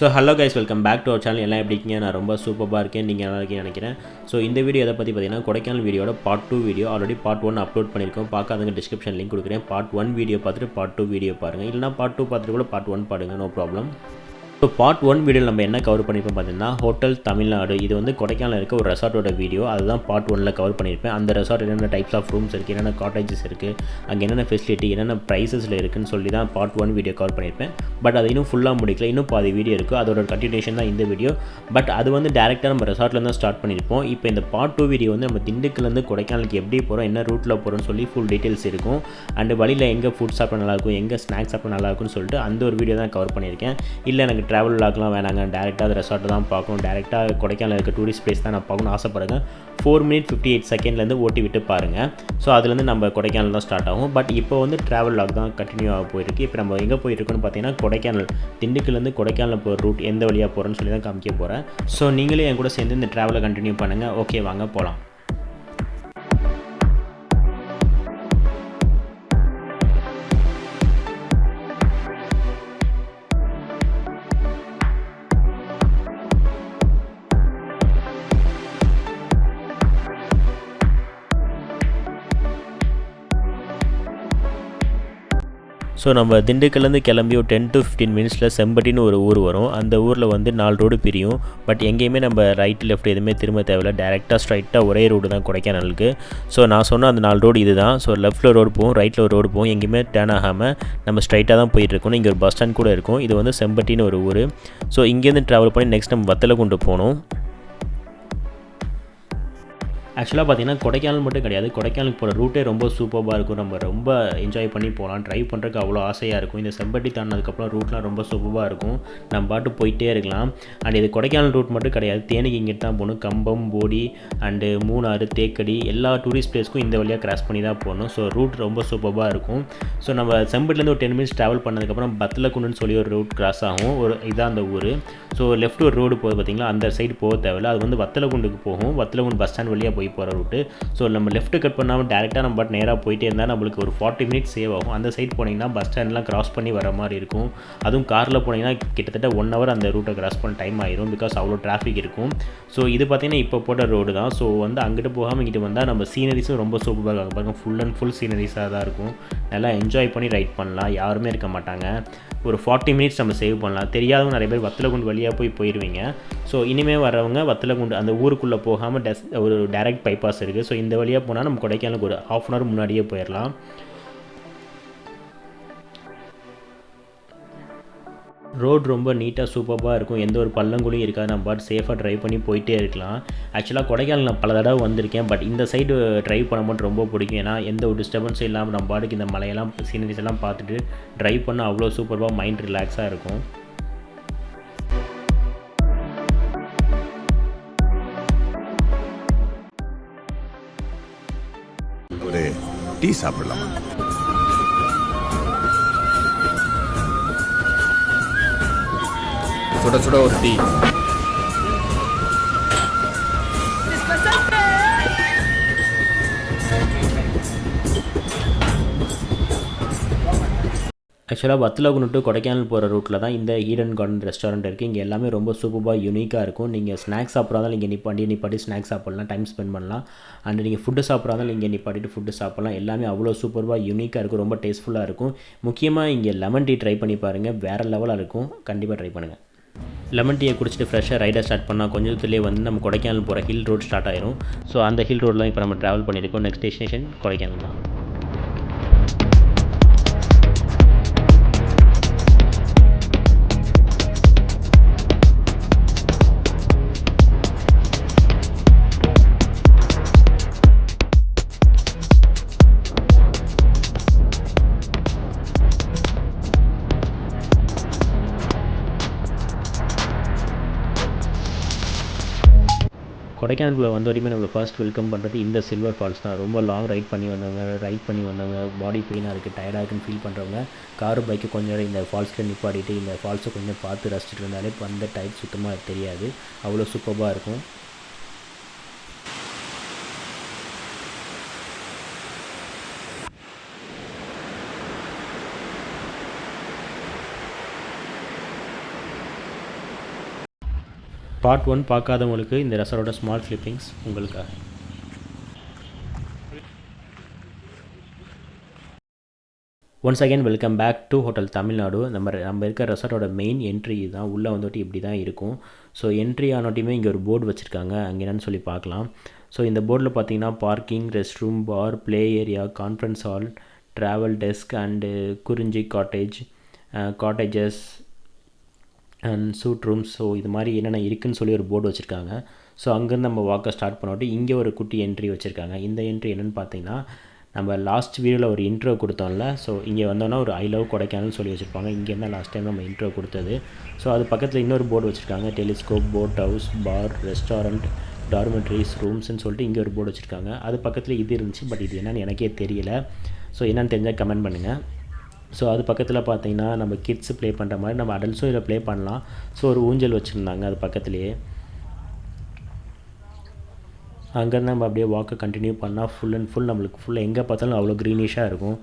So hello guys, welcome back to our channel. எல்லாம் எப்படி இருக்கீங்க? நான் ரொம்ப சூப்பராக இருக்கேன். நீங்கள் நல்லா இருக்கீங்கன்னு நினைக்கிறேன். ஸோ இந்த வீடியோ எதை பற்றி பார்த்தீங்கன்னா, கொடைக்கானல் வீடியோட part 2 video already part 1 upload பண்ணியிருக்கோம். பார்க்காதவங்க டிஸ்கிரிப்ஷன் லிங்க் கொடுக்குறேன். பார்ட் 1 வீடியோ பார்த்துட்டு பார்ட் 2 வீடியோ பாருங்கள். இல்லைனா பார்ட் 2 பார்த்துட்டு கூட பார்ட் 1 பாருங்கள், நோ ப்ராப்ளம். ஸோ பார்ட் 1 வீடியோவில் நம்ம என்ன கவர் பண்ணியிருப்போம் பார்த்தீங்கன்னா, ஹோட்டல் தமிழ்நாடு. இது வந்து கொடைக்கானல் இருக்க ஒரு ரெசார்ட்டோட வீடியோ. அதுதான் பார்ட் 1ல் கவர் பண்ணியிருப்பேன். அந்த ரெசார்ட் என்னென்ன டைப்ஸ் ஆஃப் ரூம்ஸ் இருக்குது, என்னென்ன காட்டேஜஸ் இருக்குது, அங்கே என்னென்ன ஃபெசிலிட்டி, என்னென்ன ப்ரைஸஸில் இருக்குன்னு சொல்லி தான் பார்ட் 1 வீடியோ கவர் பண்ணியிருப்பேன். பட் அது இன்னும் ஃபுல்லாக முடிக்கல, இன்னும் பாதி வீடியோ இருக்குது. அதோட கண்டினியூஷன் தான் இந்த வீடியோ. பட் அது வந்து டேரெக்டாக நம்ம ரெசார்ட்லேருந்து தான் ஸ்டார்ட் பண்ணியிருப்போம். இப்போ இந்த பார்ட் 2 வீடியோ வந்து நம்ம திண்டுக்கல்லேருந்து கொடைக்கானலுக்கு எப்படி போகிறோம், என்ன ரூட்டில் போகிறோம்னு சொல்லி ஃபுல் டீட்டெயில்ஸ் இருக்கும். அண்ட் வழியில் எங்கே ஃபுட் சாப்பிட நல்லாயிருக்கும், எங்கே ஸ்நாக்ஸ் சாப்பிட நல்லாயிருக்கும்னு சொல்லிட்டு அந்த ஒரு வீடியோ தான் கவர் பண்ணியிருக்கேன். இல்லை எனக்கு ட்ராவல் வ்ளாக்லாம் வேணாங்க, டேரெக்டாக அது ரெசார்ட்டை தான் பார்க்கணும், டேரெக்டாக கொடைக்கானல் இருக்க டூரிஸ்ட் பிளேஸ் தான் நான் பார்க்கணும்னு ஆசைப்படுறேன். 4 minutes 58 செகண்ட்லேருந்து ஓட்டி விட்டு பாருங்கள். ஸோ அதுலேருந்து நம்ம கொடைக்கானல் தான் ஸ்டார்ட் ஆகும். பட் இப்போ வந்து ட்ராவல் வ்ளாக் தான் கண்டினியூ ஆக போயிருக்கு. இப்போ நம்ம எங்கே போயிருக்கோன்னு பார்த்தீங்கன்னா, கொடைக்கானல், திண்டுக்கல்லேருந்து கொடைக்கானல் போகிற ரூட் எந்த வழியாக போகிறேன்னு சொல்லி தான் காமிக்க போகிறேன். ஸோ நீங்களே என் கூட சேர்ந்து இந்த ட்ராவலை கண்டினியூ பண்ணுங்கள். ஓகே, வாங்க போகலாம். ஸோ நம்ம திண்டுக்கல்லேருந்து கிளம்பி ஒரு 10 to 15 மினிட்ஸில் செம்பட்டின்னு ஒரு ஊர் வரும். அந்த ஊரில் வந்து 4 ரோடு பிரியும். பட் எங்கேயுமே நம்ம ரைட்டு லெஃப்ட் எதுவுமே திரும்ப தேவையில்லை, டேரெக்டாக ஸ்ட்ரைட்டாக ஒரே ரோடு தான் கொடைக்கானலுக்கு. ஸோ நான் சொன்ன அந்த 4 ரோடு இது தான். ஸோ லெஃப்ட்டில் ரோடு போகும், ரைட்டில் ஒரு ரோடு போகும். எங்கேயுமே டேர்ன் ஆகாமல் நம்ம ஸ்ட்ரைட்டாக தான் போயிட்டுருக்கணும். இங்கே ஒரு பஸ் ஸ்டாண்ட் கூட இருக்கும். இது வந்து செம்பட்டின்னு ஒரு ஊர். ஸோ இங்கேருந்து ட்ராவல் பண்ணி நெக்ஸ்ட் நம்ம வத்தலகுண்டு போகணும். ஆக்சுவலாக பார்த்தீங்கன்னா கொடைக்கானல் மட்டும் கிடையாது, கொடைக்கானலுக்கு போகிற ரூட்டே ரொம்ப சூப்பராக இருக்கும். நம்ம ரொம்ப என்ஜாய் பண்ணி போகலாம், ட்ரைவ் பண்ணுறதுக்கு அவ்வளோ ஆசையாக இருக்கும். இந்த செம்பட்டி தாண்டினதுக்கப்புறம் ரூட்லாம் ரொம்ப சூப்பராக இருக்கும். நம்ம பாட்டு போயிட்டே இருக்கலாம். அண்ட் இது கொடைக்கானல் ரூட் மட்டும் கிடையாது, தேனிக்கு இங்கிட்டு தான் போகணும். கம்பம், போடி அண்டு மூணாறு, தேக்கடி எல்லா டூரிஸ்ட் பிளேஸ்க்கும் இந்த வழியாக கிராஸ் பண்ணி தான் போகணும். ஸோ ரூட் ரொம்ப சூப்பராக இருக்கும். ஸோ நம்ம செம்பட்டிலேருந்து ஒரு 10 minutes ட்ராவல் பண்ணதுக்கப்புறம் வத்தலகுண்டுன்னு சொல்லி ஒரு ரூட் கிராஸ் ஆகும். இதான் அந்த ஊர். ஸோ லெஃப்ட் ஒரு ரோடு போகுது பார்த்தீங்களா, அந்த சைடு போக தேவையில்லை, அது வந்து வத்தலகுண்டுக்கு போகும். வத்தலகுண்டு பஸ் ஸ்டாண்ட் வழியாக போகிற ரூட்டு. ஸோ நம்ம லெஃப்ட் கட் பண்ணாமல் டேரெக்டாக நம்ம பட் நேராக போயிட்டே இருந்தால் நம்மளுக்கு ஒரு 40 minutes சேவ் ஆகும். அந்த சைட் போனீங்கன்னா பஸ் ஸ்டாண்ட்லாம் கிராஸ் பண்ணி வர மாதிரி இருக்கும். அதுவும் காரில் போனீங்கன்னா கிட்டத்தட்ட 1 hour அந்த ரூட்டை கிராஸ் பண்ண டைம் ஆயிரும், பிகாஸ் அவ்வளோ டிராஃபிக் இருக்கும். ஸோ இது பார்த்தீங்கன்னா இப்போ போட்ட ரோடு தான். ஸோ வந்து அங்கிட்டு போகாமல் இங்கிட்டு வந்தால் நம்ம சீனரிஸும் ரொம்ப சூப்பராக இருக்கும். பாருங்கள், ஃபுல் அண்ட் ஃபுல் சீனரிஸாக தான் இருக்கும். நல்லா என்ஜாய் பண்ணி ரைட் பண்ணலாம், யாருமே இருக்க மாட்டாங்க. ஒரு 40 minutes நம்ம சேவ் பண்ணலாம். தெரியாதவங்க நிறைய பேர் வத்தலகுண்டு வழியாக போயிடுவீங்க. ஸோ இனிமேல் வரவங்க வத்தலகுண்டு அந்த ஊருக்குள்ளே போகாமல் ஒரு டைரக்ட் பைபாஸ் இருக்குது. ஸோ இந்த வழியாக போனால் நம்ம கொடைக்கானலுக்கு ஒரு 1/2 hour முன்னாடியே போயிடலாம். ரோடு ரொம்ப நீட்டாக சூப்பராக இருக்கும், எந்த ஒரு பள்ளங்குழியும் இருக்காது. நம்ம பாட்டு சேஃபாக ட்ரைவ் பண்ணி போயிட்டே இருக்கலாம். ஆக்சுவலாக கொடைக்கானல் நான் பல தடவை வந்திருக்கேன், பட் இந்த சைடு ட்ரைவ் பண்ண மட்டும் ரொம்ப பிடிக்கும். ஏன்னா எந்த ஒரு டிஸ்டர்பன்ஸும் இல்லாமல் நம்ம பாட்டுக்கு இந்த மலையெல்லாம் சீனரிஸ் எல்லாம் பார்த்துட்டு ட்ரைவ் பண்ண அவ்வளோ சூப்பராக மைண்ட் ரிலாக்ஸாக இருக்கும். ஒரு டீ சாப்பிடலாம். சுட சுட ஒரு டீ. ஆக்சுவலாக வத்தலகுண்டு டு கொடைக்கானல் போகிற ரூட்டில் தான் இந்த ஈடன் கார்டன் ரெஸ்டாரண்ட் இருக்குது. இங்கே எல்லாமே ரொம்ப சூப்பராக யூனிக்காக இருக்கும். நீங்கள் ஸ்நாக்ஸ் சாப்பிட்றதாலும் இங்கே நிப்பாட்டி ஸ்நாக்ஸ் சாப்பிட்லாம், டைம் ஸ்பெண்ட் பண்ணலாம். அண்ட் நீங்கள் ஃபுட்டு சாப்பிட்றதாலும் இங்கே நிப்பாட்டிட்டு ஃபுட்டு சாப்பிட்லாம். எல்லாமே அவ்வளோ சூப்பராக யூனிக்காக இருக்கும், ரொம்ப டேஸ்ட்ஃபுல்லாக இருக்கும். முக்கியமாக இங்கே லெமன் டீ ட்ரை பண்ணி பாருங்கள், வேறு லெவலாக இருக்கும். கண்டிப்பாக ட்ரை பண்ணுங்கள். லெமன் டீயை குடிச்சிட்டு ஃப்ரெஷ்ஷாக ரைடை ஸ்டார்ட் பண்ணால் கொஞ்சத்துலேயே வந்து நம்ம கொடைக்கானல் போகிற ஹில் ரோட் ஸ்டார்ட் ஆயிரும். ஸோ அந்த ஹில் ரோடில் இப்போ நம்ம ட்ராவல் பண்ணியிருக்கோம். நெக்ஸ்ட் டெஸ்டினேஷன் கொடைக்கானல் தான். கொடைக்கானலுக்குள்ளே வந்த வரையுமே நம்ம ஃபர்ஸ்ட் வெல்கம் பண்ணுறது இந்த சில்வர் ஃபால்ஸ் தான். ரொம்ப லாங் ரைட் பண்ணி வந்தவங்க பாடி பெயினாக இருக்குது, டயர்டாக இருக்குன்னு ஃபீல் பண்ணுறவங்க காரு பைக்கு கொஞ்சம் நேரம் இந்த ஃபால்ஸில் நிப்பாட்டிட்டு இந்த ஃபால்ஸை கொஞ்சம் பார்த்து ரசிச்சுட்டு இருந்தாலே இப்போ அந்த டயர் சுத்தமாக தெரியாது, அவ்வளோ சூப்பராக இருக்கும். பார்ட் 1 பார்க்காதவங்களுக்கு இந்த ரெசார்ட்டோட ஸ்மால் கிளிப்பிங்ஸ் உங்களுக்காக. Once again welcome back to hotel Tamil Nadu. நம்ம இருக்க ரெசார்ட்டோட மெயின் என்ட்ரி தான். உள்ளே வந்துட்டு இப்படி தான் இருக்கும். ஸோ என்ட்ரி ஆனோட்டியுமே இங்கே ஒரு போர்டு வச்சுருக்காங்க, அங்கே என்னென்னு சொல்லி பார்க்கலாம். ஸோ இந்த போர்டில் பார்த்தீங்கன்னா parking, rest room, bar, play area, conference hall, travel desk and Kurinji cottages and suite rooms. So இது மாதிரி என்னென்ன இருக்குதுன்னு சொல்லி ஒரு போர்டு வச்சுருக்காங்க. ஸோ அங்கேருந்து நம்ம வாக்கை ஸ்டார்ட் பண்ணிட்டு இங்கே ஒரு குட்டி என்ட்ரி வச்சுருக்காங்க. இந்த என்ட்ரி என்னென்னு பார்த்தீங்கன்னா, நம்ம லாஸ்ட் வீடியோவில் ஒரு இன்ட்ரோ கொடுத்தோம்ல, ஸோ இங்கே வந்தோன்னா ஒரு ஐ லவ் கொடைக்கானல்னு சொல்லி வச்சுருப்பாங்க. இங்கே தான் லாஸ்ட் டைம் நம்ம இன்ட்ரோ கொடுத்தது. ஸோ அது பக்கத்தில் இன்னொரு போர்டு வச்சுருக்காங்க, டெலிஸ்கோப், போட் ஹவுஸ், பார், ரெஸ்டாரண்ட், டார்மெட்ரிஸ், ரூம்ஸ்ன்னு சொல்லிட்டு இங்கே ஒரு போர்டு வச்சுருக்காங்க. அது பக்கத்தில் இது இருந்துச்சு, பட் இது என்னென்னு எனக்கே தெரியல. ஸோ என்னென்னு தெரிஞ்சால் கமெண்ட் பண்ணுங்கள். ஸோ அது பக்கத்தில் பார்த்தீங்கன்னா நம்ம கிட்ஸ் ப்ளே பண்ணுற மாதிரி நம்ம அடல்ட்ஸும் இதில் ப்ளே பண்ணலாம். ஸோ ஒரு ஊஞ்சல் வச்சுருந்தாங்க அது பக்கத்துலேயே. அங்கேருந்து நம்ம அப்படியே வாக்கை கண்டினியூ பண்ணால் ஃபுல் அண்ட் ஃபுல் நம்மளுக்கு ஃபுல்லாக எங்கே பார்த்தாலும் அவ்வளோ க்ரீனிஷாக இருக்கும்.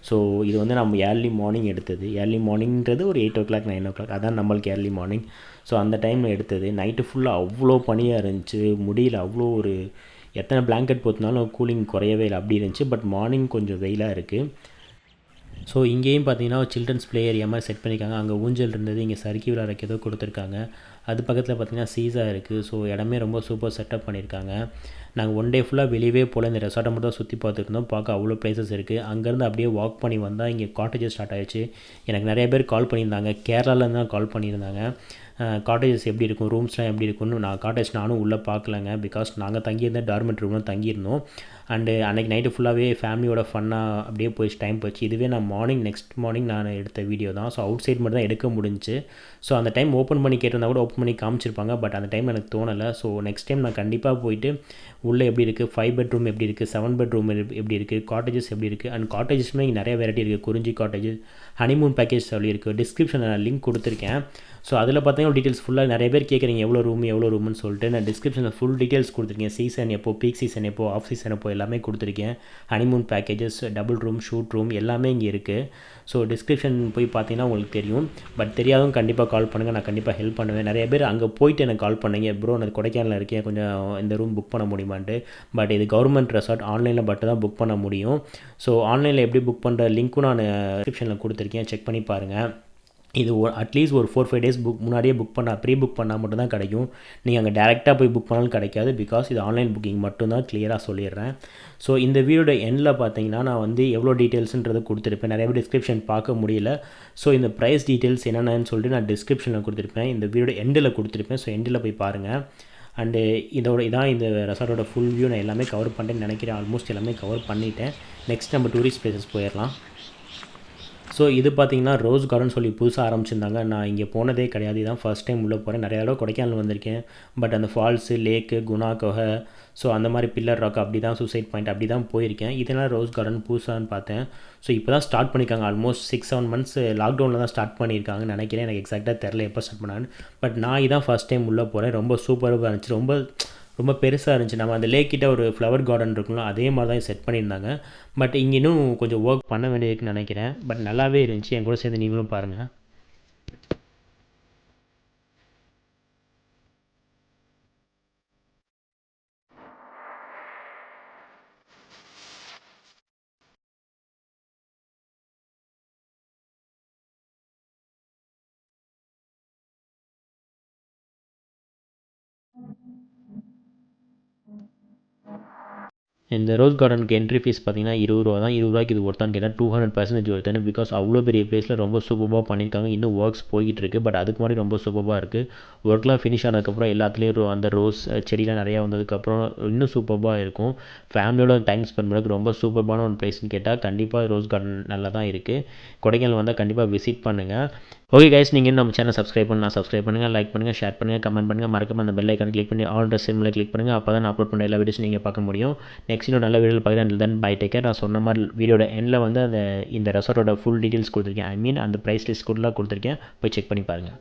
ஸோ இது வந்து நம்ம ஏர்லி மார்னிங் எடுத்தது. ஏர்லி மார்னிங்கிறது ஒரு 8 o'clock 9 o'clock, அதான் நம்மளுக்கு ஏர்லி மார்னிங். ஸோ அந்த டைமில் எடுத்தது. நைட்டு ஃபுல்லாக அவ்வளோ பனியாக இருந்துச்சு, முடியல. அவ்வளோ ஒரு எத்தனை பிளாங்கெட் போத்தினாலும் கூலிங் குறையவே இல்லை, அப்படி இருந்துச்சு. பட் மார்னிங் கொஞ்சம் வெயிலாக இருக்குது. ஸோ இங்கேயும் பார்த்தீங்கன்னா சில்ட்ரன்ஸ் ப்ளே ஏரியா மாதிரி செட் பண்ணியிருக்காங்க. அங்கே ஊஞ்சல் இருந்தது, இங்கே சறுக்கி விளையாடுறதுக்கு ஏதோ கொடுத்துருக்காங்க. அது பக்கத்தில் பார்த்தீங்கன்னா சீஸா இருக்குது. ஸோ இடமே ரொம்ப சூப்பர் செட்டப் பண்ணியிருக்காங்க. நாங்கள் ஒன் டே ஃபுல்லாக வெளியவே போல் இந்த ரெசார்ட்டை மட்டும் தான் சுற்றி பார்த்துருந்தோம். பார்க்க அவ்வளோ ப்ளேசஸ் இருக்குது. அங்கேருந்து அப்படியே வாக் பண்ணி வந்தால் இங்கே காட்டேஜஸ் ஸ்டார்ட் ஆகிடுச்சு. எனக்கு நிறைய பேர் கால் பண்ணியிருந்தாங்க, கேரளாவிலேருந்து தான் கால் பண்ணியிருந்தாங்க. காட்டேஜஸ் எப்படி இருக்கும், ரூம்ஸ்லாம் எப்படி இருக்கும்னு. நானும் உள்ளே பார்க்கலங்க, பிகாஸ் நாங்கள் தங்கியிருந்த டார்மெண்ட் ரூம்லாம் தங்கியிருந்தோம். அண்டு அன்றைக்கி நைட்டு ஃபுல்லாகவே ஃபேமிலியோட ஃபன்னாக அப்படியே போயிடுச்சு, டைம் போயிடுச்சு. இதுவே நான் நெக்ஸ்ட் மார்னிங் நான் எடுத்த வீடியோ தான். ஸோ அவுட் சைட் மட்டும் தான் எடுக்க முடிஞ்சு. ஸோ அந்த டைம் ஓப்பன் பண்ணி கேட்டிருந்தா கூட ஓப்பன் பண்ணி காமிச்சிருப்பாங்க, பட் அந்த டைம் எனக்கு தோணலை. ஸோ நெக்ஸ்ட் டைம் நான் கண்டிப்பாக போயிட்டு உள்ளே எப்படி இருக்குது, 5 bedroom எப்படி இருக்குது, 7 bedroom எப்படி இருக்குது, காட்டேஜஸ் எப்படி இருக்குது. அண்ட் காட்டேஜஸ்மே இங்கே நிறைய வெரைட்டி இருக்குது. குறிஞ்சி காட்டேஜஸ், ஹனிமூன் பேக்கேஜ் சொல்லியிருக்கு. டிஸ்கிரிப்ஷனில் நான் லிங்க் கொடுத்துருக்கேன். ஸோ அதில் பார்த்தீங்கன்னா டீட்டெயில்ஸ் ஃபுல்லாக நிறைய பேர் கேட்குறீங்க எவ்வளோ ரூம்னு சொல்லிட்டு. நான் டிஸ்கிரிப்ஷனில் ஃபுல் டீட்டெயில்ஸ் கொடுத்துருக்கேன். சீசன் எப்போ, பீக் சீசன் எப்போ, ஆஃப் சீசன் எப்போ எல்லாமே கொடுத்துருக்கேன். Honeymoon packages, double room, shoot room எல்லாமே இங்கே இருக்குது. ஸோ டிஸ்கிரிப்ஷன் போய் பார்த்தீங்கன்னா உங்களுக்கு தெரியும். பட் தெரியாதவங்க கண்டிப்பாக கால் பண்ணுங்கள், நான் கண்டிப்பாக ஹெல்ப் பண்ணுவேன். நிறைய பேர் அங்கே போயிட்டு எனக்கு கால் பண்ணுங்க, ப்ரோ நான் கொடைக்கானலில் இருக்கேன், கொஞ்சம் இந்த ரூம் புக் பண்ண முடியுமான்ட்டு. பட் இது கவர்மெண்ட் ரெசார்ட், ஆன்லைனில் மட்டும் தான் புக் பண்ண முடியும். ஸோ ஆன்லைனில் எப்படி புக் பண்ணுற லிங்க்கும் நான் டிஸ்கிரிப்ஷனில் கொடுத்துருக்கேன், செக் பண்ணி பாருங்கள். இது அட்லீஸ்ட் ஒரு 4-5 days முன்னாடியே ப்ரீ புக் பண்ணால் மட்டும் தான் கிடைக்கும். நீங்கள் அங்கே டேரெக்டாக போய் புக் பண்ணாலும் கிடைக்காது, பிகாஸ் இது ஆன்லைன் புக்கிங் மட்டும்தான், கிளியராக சொல்லிடுறேன். ஸோ இந்த வீடியோட எண்டில் பார்த்தீங்கன்னா நான் வந்து எவ்வளோ டீட்டெயில்ஸுன்றது கொடுத்துருப்பேன். நிறைய பேர் டிஸ்கிரிப்ஷன் பார்க்க முடியல. ஸோ இந்த ப்ரைஸ் டீட்டெயில்ஸ் என்னென்னு சொல்லிட்டு நான் டிஸ்கிரிப்ஷனில் கொடுத்துருப்பேன், இந்த வீடியோட எண்டில் கொடுத்துருப்பேன். ஸோ எண்டில் போய் பாருங்கள். அண்டு இதான் இந்த ரெசார்ட்டோட ஃபுல் வியூ நான் எல்லாமே கவர் பண்ணிட்டேன்னு நினைக்கிறேன். ஆல்மோஸ்ட் எல்லாமே கவர் பண்ணிட்டேன். நெக்ஸ்ட் நம்ம டூரிஸ்ட் பிளேசஸ் போயிடலாம். ஸோ இது பார்த்திங்கன்னா ரோஸ் கார்டன் சொல்லி புதுசாக ஆரம்பிச்சிருந்தாங்க. நான் இங்கே போனதே கிடையாது, இதான் ஃபர்ஸ்ட் டைம் உள்ளே போகிறேன். நிறைய தடவை கொடைக்கானல் வந்திருக்கேன், பட் அந்த ஃபால்ஸு, லேக்கு, குணா குகை, ஸோ அந்த மாதிரி பில்லர் ராக், அப்படி தான் சூசைட் பாயிண்ட் அப்படி தான் போயிருக்கேன். இதனால் ரோஸ் கார்டன் புதுசான்னு பார்த்தேன். ஸோ இப்போ தான் ஸ்டார்ட் பண்ணியிருக்காங்க. ஆல்மோஸ்ட் 6-7 months லாக்டவுனில் தான் ஸ்டார்ட் பண்ணியிருக்காங்கன்னு நினைக்கிறேன். எனக்கு எக்ஸாக்டாக தெரில எப்போ ஸ்டார்ட் பண்ணான்னு. பட் நான் இதான் ஃபர்ஸ்ட் டைம் உள்ளே போகிறேன். ரொம்ப சூப்பராக இருந்துச்சு, ரொம்ப பெருசாக இருந்துச்சு. நம்ம அந்த லேக் கிட்ட ஒரு ஃப்ளவர் கார்டன் இருக்குங்களோ, அதே மாதிரி தான் செட் பண்ணியிருந்தாங்க. பட் இங்கே இன்னும் கொஞ்சம் ஒர்க் பண்ண வேண்டியிருக்குன்னு நினைக்கிறேன். பட் நல்லாவே இருந்துச்சு. என் கூட சேர்ந்து நீங்களும் பாருங்கள். இந்த ரோஸ் கார்டனுக்கு என்ட்ரி ஃபீஸ் பார்த்தீங்கன்னா 20 ரூபா தான். 20 ரூபாய்க்கு இது ஒருத்தான்னு கேட்டால் 200% ஒருத்தானு. பிகாஸ் அவ்வளோ பெரிய பிளேஸில் ரொம்ப சூப்பராக பண்ணியிருக்காங்க. இன்னும் ஒர்க்ஸ் போய்கிட்டு இருக்குது. பட் அதுக்கு முன்னாடி ரொம்ப சூப்பராக இருக்குது. ஒர்க்லாம் ஃபினிஷ் ஆனதுக்கப்புறம் எல்லாத்துலேயும் அந்த ரோஸ் செடிலாம் நிறையா வந்ததுக்கப்புறம் இன்னும் சூப்பராக இருக்கும். ஃபேமிலியோட டைம் ஸ்பெண்ட் பண்ணுறதுக்கு ரொம்ப சூப்பரான ஒரு பிளேஸ்னு கேட்டால் கண்டிப்பாக ரோஸ் கார்டன் நல்லா தான் இருக்குது. கொடைக்கானல் வந்தால் கண்டிப்பாக விசிட் பண்ணுங்கள். ஓகே கைஸ், நீங்கள் நம்ம சேனல் சப்ஸ்கிரைப் பண்ணுங்கள், லைக் பண்ணுங்கள், ஷேர் பண்ணுங்கள், கமெண்ட் பண்ணுங்கள். மறக்காம அந்த பெல் ஐக்கானை கிளிக் பண்ணி ஆல் சிம்மில் கிளிக் பண்ணுங்கள். அப்போ தான் நான் அப்லோட் பண்ண எல்லா வீடியோஸும் நீங்கள் பார்க்க முடியும். நெக்ஸ்ட் இன்னும் நல்ல வீடியோவில் பார்க்குறேன். தென் பை, டேக் கேர். நான் சொன்ன மாதிரி வீடியோட எண்டில் வந்து இந்த ரெசார்ட்டோட ஃபுல் டீட்டெயில்ஸ் கொடுத்துருக்கேன். அந்த ப்ரைஸ் லிஸ்ட் கூட கொடுத்துருக்கேன், போய் செக் பண்ணி பாருங்கள்.